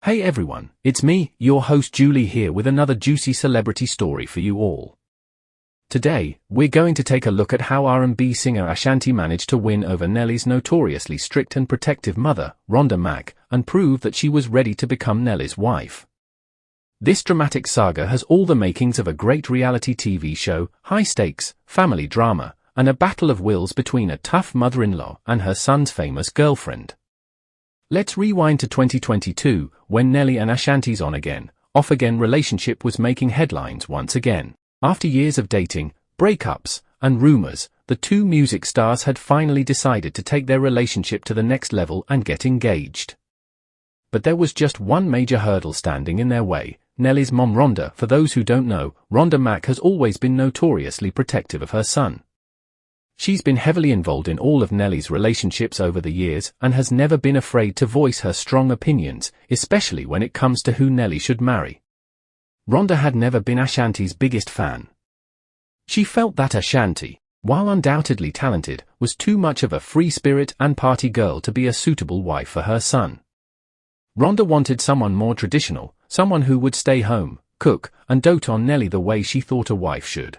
Hey everyone, it's me, your host Julie here with another juicy celebrity story for you all. Today, we're going to take a look at how R&B singer Ashanti managed to win over Nelly's notoriously strict and protective mother, Rhonda Mack, and prove that she was ready to become Nelly's wife. This dramatic saga has all the makings of a great reality TV show, high stakes, family drama, and a battle of wills between a tough mother-in-law and her son's famous girlfriend. Let's rewind to 2022, when Nelly and Ashanti's on-again, off-again relationship was making headlines once again. After years of dating, breakups, and rumors, the two music stars had finally decided to take their relationship to the next level and get engaged. But there was just one major hurdle standing in their way: Nelly's mom Rhonda. For those who don't know, Rhonda Mack has always been notoriously protective of her son. She's been heavily involved in all of Nelly's relationships over the years and has never been afraid to voice her strong opinions, especially when it comes to who Nelly should marry. Rhonda had never been Ashanti's biggest fan. She felt that Ashanti, while undoubtedly talented, was too much of a free spirit and party girl to be a suitable wife for her son. Rhonda wanted someone more traditional, someone who would stay home, cook, and dote on Nelly the way she thought a wife should.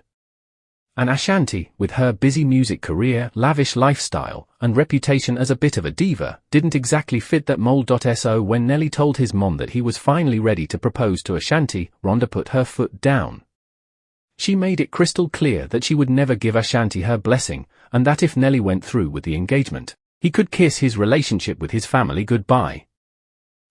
And Ashanti, with her busy music career, lavish lifestyle, and reputation as a bit of a diva, didn't exactly fit that mold.So. When Nelly told his mom that he was finally ready to propose to Ashanti, Rhonda put her foot down. She made it crystal clear that she would never give Ashanti her blessing, and that if Nelly went through with the engagement, he could kiss his relationship with his family goodbye.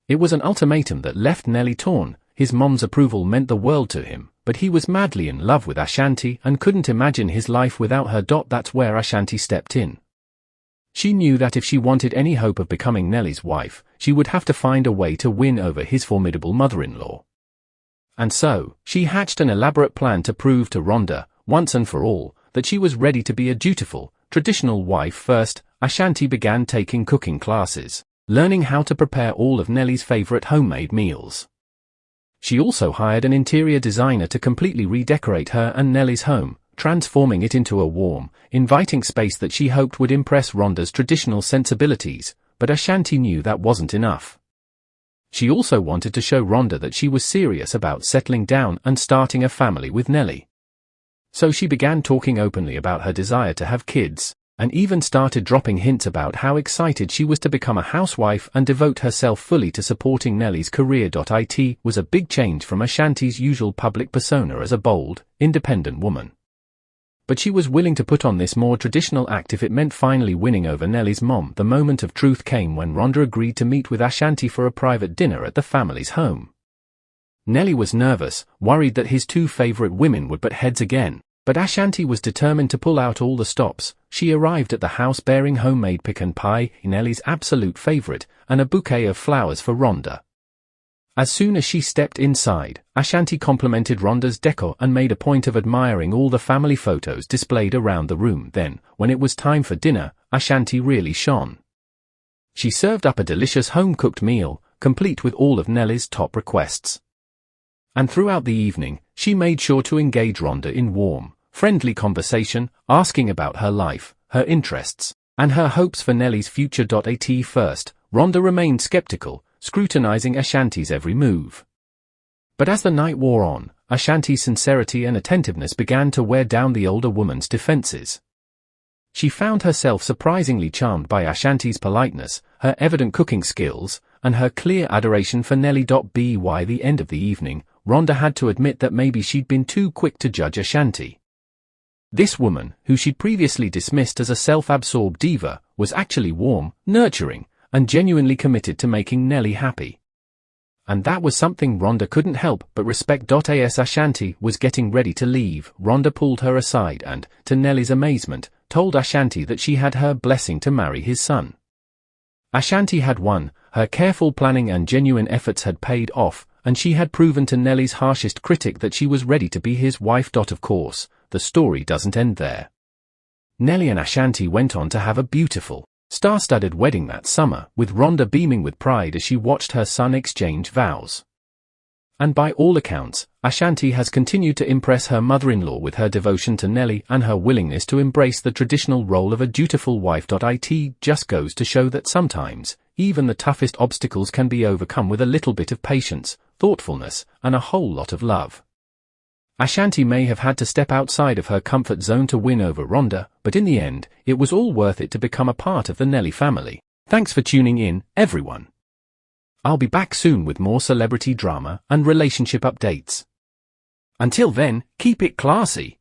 It was an ultimatum that left Nelly torn. His mom's approval meant the world to him, but he was madly in love with Ashanti and couldn't imagine his life without her. That's where Ashanti stepped in. She knew that if she wanted any hope of becoming Nelly's wife, she would have to find a way to win over his formidable mother-in-law. And so, she hatched an elaborate plan to prove to Rhonda, once and for all, that she was ready to be a dutiful, traditional wife first. Ashanti began taking cooking classes, learning how to prepare all of Nelly's favorite homemade meals. She also hired an interior designer to completely redecorate her and Nelly's home, transforming it into a warm, inviting space that she hoped would impress Rhonda's traditional sensibilities, but Ashanti knew that wasn't enough. She also wanted to show Rhonda that she was serious about settling down and starting a family with Nelly. So she began talking openly about her desire to have kids, and even started dropping hints about how excited she was to become a housewife and devote herself fully to supporting Nelly's career.It. Was a big change from Ashanti's usual public persona as a bold, independent woman. But she was willing to put on this more traditional act if it meant finally winning over Nelly's mom. The moment of truth came when Rhonda agreed to meet with Ashanti for a private dinner at the family's home. Nelly was nervous, worried that his two favorite women would butt heads again. But Ashanti was determined to pull out all the stops. She arrived at the house bearing homemade pecan pie, Nelly's absolute favorite, and a bouquet of flowers for Rhonda. As soon as she stepped inside, Ashanti complimented Rhonda's decor and made a point of admiring all the family photos displayed around the room. Then, when it was time for dinner, Ashanti really shone. She served up a delicious home-cooked meal, complete with all of Nelly's top requests. And throughout the evening, she made sure to engage Rhonda in warm, friendly conversation, asking about her life, her interests, and her hopes for Nelly's future.At. First, Rhonda remained skeptical, scrutinizing Ashanti's every move. But as the night wore on, Ashanti's sincerity and attentiveness began to wear down the older woman's defenses. She found herself surprisingly charmed by Ashanti's politeness, her evident cooking skills, and her clear adoration for Nelly.By. By the end of the evening, Rhonda had to admit that maybe she'd been too quick to judge Ashanti. This woman, who she'd previously dismissed as a self-absorbed diva, was actually warm, nurturing, and genuinely committed to making Nelly happy. And that was something Rhonda couldn't help but respect. As Ashanti was getting ready to leave, Rhonda pulled her aside and, to Nelly's amazement, told Ashanti that she had her blessing to marry his son. Ashanti had won, her careful planning and genuine efforts had paid off, and she had proven to Nelly's harshest critic that she was ready to be his wife. Of course, the story doesn't end there. Nelly and Ashanti went on to have a beautiful, star-studded wedding that summer, with Rhonda beaming with pride as she watched her son exchange vows. And by all accounts, Ashanti has continued to impress her mother-in-law with her devotion to Nelly and her willingness to embrace the traditional role of a dutiful wife. It just goes to show that sometimes, even the toughest obstacles can be overcome with a little bit of patience, thoughtfulness, and a whole lot of love. Ashanti may have had to step outside of her comfort zone to win over Rhonda, but in the end, it was all worth it to become a part of the Nelly family. Thanks for tuning in, everyone. I'll be back soon with more celebrity drama and relationship updates. Until then, keep it classy.